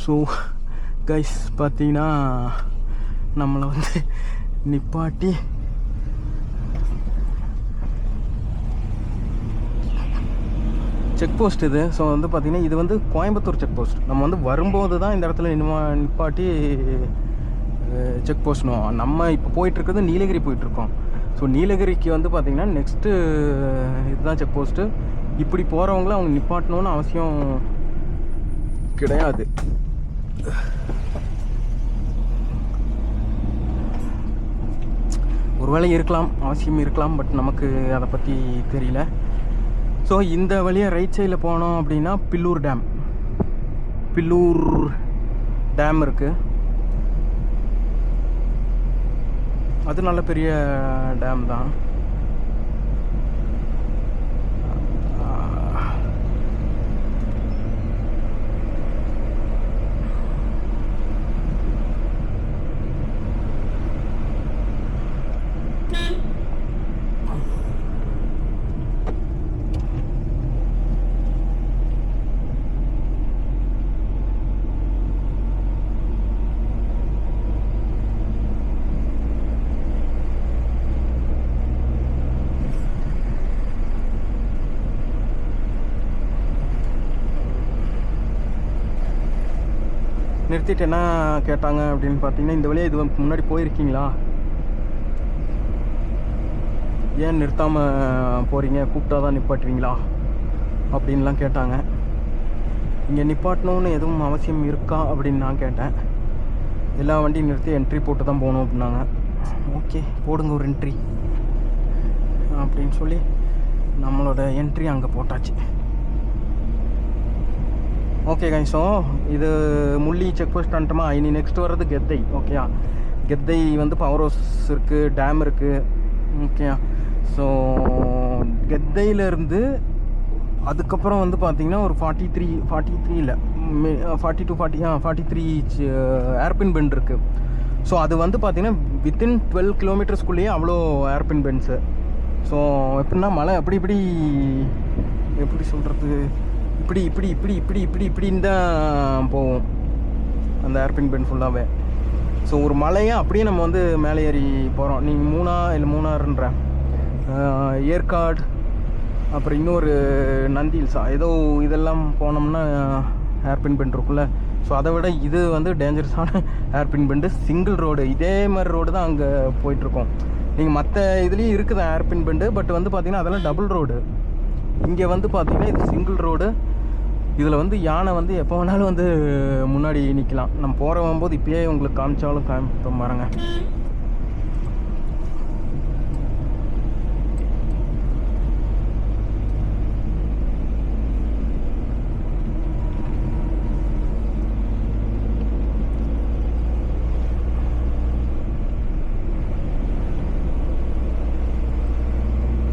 So guys பார்த்தீங்கன்னா நம்மளை வந்து நிப்பாட்டி செக் போஸ்ட் இது. ஸோ வந்து பார்த்திங்கன்னா இது வந்து கோயம்புத்தூர் செக் போஸ்ட். நம்ம வந்து வரும்போது தான் இந்த இடத்துல நிப்பாட்டி செக் போஸ்ட்னும். நம்ம இப்போ போயிட்டுருக்கிறது நீலகிரி போயிட்டுருக்கோம். ஸோ நீலகிரிக்கு வந்து பார்த்திங்கன்னா நெக்ஸ்ட்டு இதுதான் செக் போஸ்ட்டு. இப்படி போகிறவங்கள அவங்க நிப்பாட்டணுன்னு அவசியம் கிடையாது. ஒருவேளை இருக்கலாம், அவசியம் இருக்கலாம், பட் நமக்கு அதை பற்றி தெரியல. ஸோ இந்த வழியாக ரைட் சைடில் போனோம் அப்படின்னா பில்லூர் டேம் இருக்குது. அது நல்ல பெரிய டேம் தான். நிறுத்திட்டு என்ன கேட்டாங்க அப்படின்னு பார்த்தீங்கன்னா, இந்த வழியாக இது முன்னாடி போயிருக்கீங்களா, ஏன் நிறுத்தாமல் போகிறீங்க, கூப்பிட்டா தான் நிப்பாட்டுவீங்களா அப்படின்லாம் கேட்டாங்க. இங்கே நிப்பாட்டணுன்னு எதுவும் அவசியம் இருக்கா அப்படின்னு நான் கேட்டேன். எல்லா வண்டியும் நிறுத்தி என்ட்ரி போட்டு தான் போகணும் அப்படின்னாங்க. ஓகே போடுங்க ஒரு என்ட்ரி அப்படின்னு சொல்லி நம்மளோட என்ட்ரி அங்கே போட்டாச்சு. ஓகே கைஸ், ஸோ இது முள்ளி செக் போஸ்ட் வந்துட்டோமா. இனி நெக்ஸ்ட் வர்றது கெத்தை. ஓகேயா, கெத்தை வந்து பவர் ஹவுஸ் இருக்குது, டேம் இருக்குது. ஓகேயா, ஸோ கெத்தையிலேருந்து அதுக்கப்புறம் வந்து பார்த்திங்கன்னா ஒரு 43 இல்லை 43 ஏர்பின் பெண்ட் இருக்குது. ஸோ அது வந்து பார்த்திங்கன்னா வித்தின் 12 கிலோமீட்டர்ஸ்குள்ளேயே அவ்வளோ ஏர்பின் பெண்ட்ஸு. ஸோ எப்படின்னா மழை எப்படி சொல்கிறது, இப்படின்னு தான் போவோம் அந்த ஏர்பின் பெண்ட் ஃபுல்லாகவே. ஸோ ஒரு மலையை அப்படியே நம்ம வந்து மேலே ஏறி போகிறோம். நீங்கள் மூணாறுன்ற ஏற்காடு, அப்புறம் இன்னொரு நந்தி ஹில்ஸா ஏதோ இதெல்லாம் போனோம்னா ஏர்பின் பெண்ட் இருக்குல்ல. ஸோ அதை விட இது வந்து டேஞ்சரஸான ஏர்பின் பெண்டு. சிங்கிள் ரோடு, இதே மாதிரி ரோடு தான் அங்கே போயிட்டுருக்கோம். நீங்கள் மற்ற இதுலேயும் இருக்குது ஏர்பின் பெண்டு, பட் வந்து பார்த்திங்கன்னா அதெல்லாம் டபுள் ரோடு. இங்கே வந்து பார்த்திங்கன்னா இது சிங்கிள் ரோடு. இதில் வந்து யானை வந்து எப்போ வேணாலும் வந்து முன்னாடி நிற்கலாம். நம்ம போகிறம்போது இப்போயே உங்களுக்கு காமிச்சாலும் காமிப்போம் பாருங்க.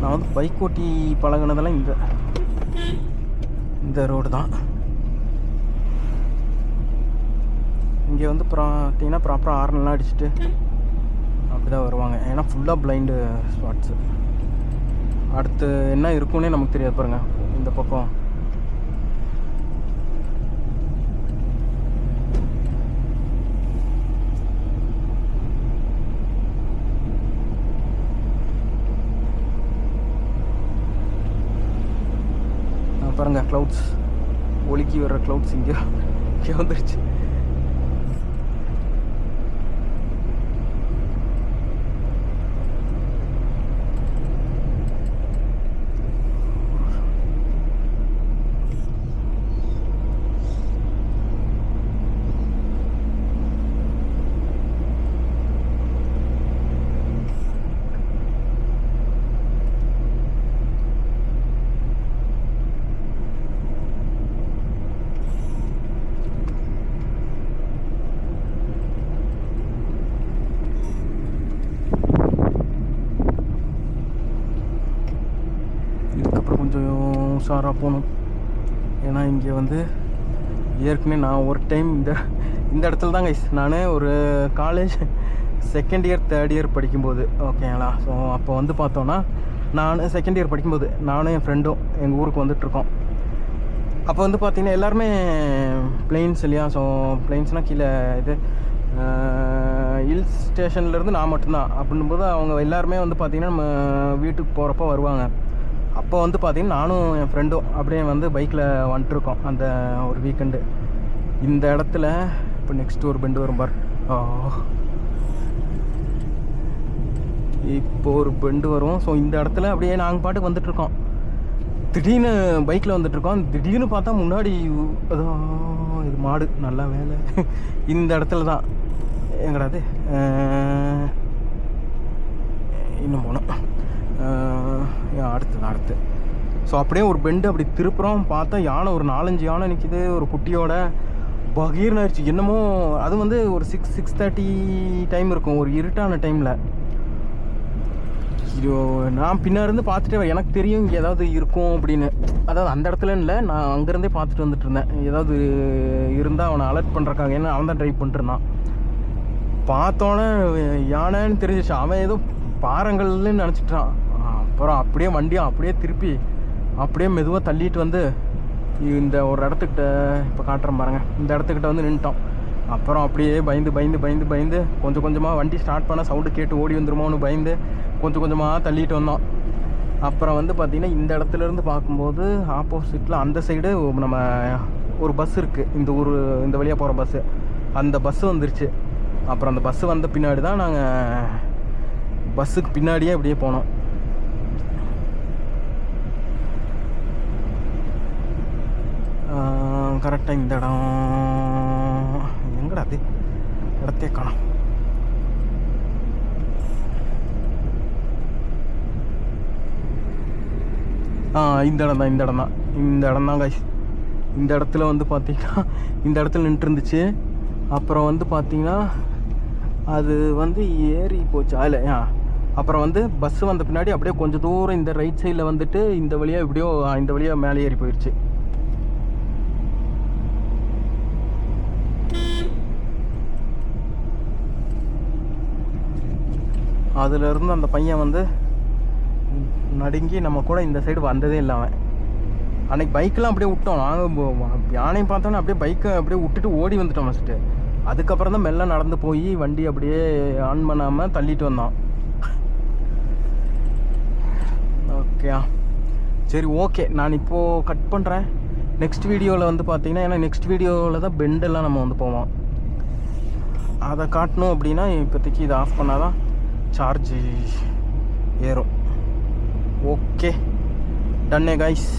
நான் வந்து பைக் ஓட்டி பழகினதெல்லாம் இந்த ரோடு தான். இங்கே வந்து பார்த்தீங்கன்னா ப்ராப்பராக ஹார்ன்லாம் அடிச்சுட்டு அப்படி தான் வருவாங்க. ஏன்னா ஃபுல்லாக பிளைண்டு ஸ்பாட்ஸு. அடுத்து என்ன இருக்குன்னே நமக்கு தெரியாது பாருங்கள். இந்த பக்கம் பாருங்கள், க்ளவுட்ஸ் ஒலிக்கி வர்ற க்ளவுட்ஸ் இங்கே வந்துருச்சு. கொஞ்சம் உஷாராக போகணும். ஏன்னா இங்கே வந்து ஏற்கனவே நான் ஒரு டைம் இந்த இடத்துல தான் கைஸ் நான் ஒரு college second year third year படிக்கும்போது, ஓகேங்களா. ஸோ அப்போ வந்து பார்த்தோன்னா நான் செகண்ட் இயர் படிக்கும்போது நானும் என் ஃப்ரெண்டும் எங்கள் ஊருக்கு வந்துட்டுருக்கோம். அப்போ வந்து பார்த்திங்கன்னா எல்லாருமே பிளெயின்ஸ் இல்லையா. ஸோ பிளெயின்ஸ்னால் கீழே இது ஹில் ஸ்டேஷன்லேருந்து நான் மட்டும்தான். அப்படின்னும்போது அவங்க எல்லாருமே வந்து பார்த்திங்கன்னா நம்ம வீட்டுக்கு போகிறப்போ வருவாங்க. அப்போ வந்து பார்த்திங்கன்னா நானும் என் ஃப்ரெண்டும் அப்படியே வந்து பைக்கில் வந்துட்டுருக்கோம் அந்த ஒரு வீக்கெண்டு. இந்த இடத்துல இப்போ நெக்ஸ்ட் ஒரு பெண்டு வரும் பார். இப்போ ஒரு பெண்டு வரும். ஸோ இந்த இடத்துல அப்படியே நாங்கள் பாட்டுக்கு வந்துட்டுருக்கோம். திடீர்னு பைக்கில் வந்துட்டுருக்கோம். திடீர்னு பார்த்தா முன்னாடி அதான் இது மாடு. நல்லா வேலை. இந்த இடத்துல தான் எங்கடாது இன்னும் போனோம். அடுத்து ஸோ அப்படியே ஒரு பெண்டு அப்படி திருப்புறோம். பார்த்தா யானை ஒரு 4-5 யானை நிற்கிது ஒரு குட்டியோட. பகீர்னு ஆயிடுச்சு என்னமோ. அது வந்து ஒரு 6:30 டைம் இருக்கும், ஒரு இருட்டான டைமில். ஐயோ, நான் பின்னாடிருந்து பார்த்துட்டு எனக்கு தெரியும் இங்கே ஏதாவது இருக்கும் அப்படின்னு. அதாவது அந்த இடத்துல இல்லை, நான் அங்கேருந்தே பார்த்துட்டு வந்துட்டு இருந்தேன். ஏதாவது இருந்தால் அவனை அலர்ட் பண்ணுறக்காக. ஏன்னா அவன் தான் ட்ரைவ் பண்ணிட்டுருந்தான். பார்த்தோன்னே யானைன்னு தெரிஞ்சிச்சு. அவன் ஏதோ பாறங்கள்னு நினச்சிட்டான். அப்புறம் அப்படியே வண்டியும் அப்படியே திருப்பி அப்படியே மெதுவாக தள்ளிட்டு வந்து இந்த ஒரு இடத்துக்கிட்ட இப்போ காட்டுறேன் பாருங்க, இந்த இடத்துக்கிட்ட வந்து நின்ட்டோம். அப்புறம் அப்படியே பயந்து கொஞ்சம் கொஞ்சமாக வண்டி ஸ்டார்ட் பண்ண சவுண்டு கேட்டு ஓடி வந்துருமோன்னு பயந்து கொஞ்சம் கொஞ்சமாக தள்ளிட்டு வந்தோம். அப்புறம் வந்து பார்த்திங்கன்னா இந்த இடத்துலேருந்து பார்க்கும்போது ஆப்போசிட்டில் அந்த சைடு நம்ம ஒரு பஸ் இருக்குது, இந்த வழியாக போகிற பஸ்ஸு. அந்த பஸ்ஸு வந்துருச்சு. அப்புறம் அந்த பஸ்ஸு வந்த பின்னாடி தான் நாங்கள் பஸ்ஸுக்கு பின்னாடியே அப்படியே போனோம். கரெக்டாக இந்த இடம் எங்கடா அது, இடத்தே காணோம். இந்த இடம் தான் கைஸ். இந்த இடத்துல வந்து பார்த்திங்கன்னா இந்த இடத்துல நின்றுட்டு இருந்துச்சு. அப்புறம் வந்து பார்த்திங்கன்னா அது வந்து ஏறி போச்சு அதில். அப்புறம் வந்து பஸ்ஸு வந்த பின்னாடி அப்படியே கொஞ்சம் தூரம் இந்த ரைட் சைடில் வந்துட்டு இந்த வழியாக இப்படியோ இந்த வழியாக மேலே ஏறி போயிடுச்சு. அதுலேருந்து அந்த பையன் வந்து நடுங்கி நம்ம கூட இந்த சைடு வந்ததே இல்லை. அவன் அன்றைக்கி பைக்கெலாம் அப்படியே விட்டோம். நாங்கள் யானையை பார்த்தோன்னே அப்படியே பைக்கை அப்படியே விட்டுட்டு ஓடி வந்துட்டோம் ஃபஸ்ட்டு. அதுக்கப்புறம் தான் மெல்ல நடந்து போய் வண்டி அப்படியே ஆன் பண்ணாமல் தள்ளிட்டு வந்தோம். ஓகே, சரி ஓகே, நான் இப்போது கட் பண்ணுறேன். நெக்ஸ்ட் வீடியோவில் வந்து பார்த்திங்கன்னா, ஏன்னா நெக்ஸ்ட் வீடியோவில் தான் பெண்டெல்லாம் நம்ம வந்து போவோம். அதை காட்டணும் அப்படின்னா இப்போதைக்கு இதை ஆஃப் பண்ணால் தான் சார்ஜ் ஏறும். ஓகே, டன்னே கைஸ்.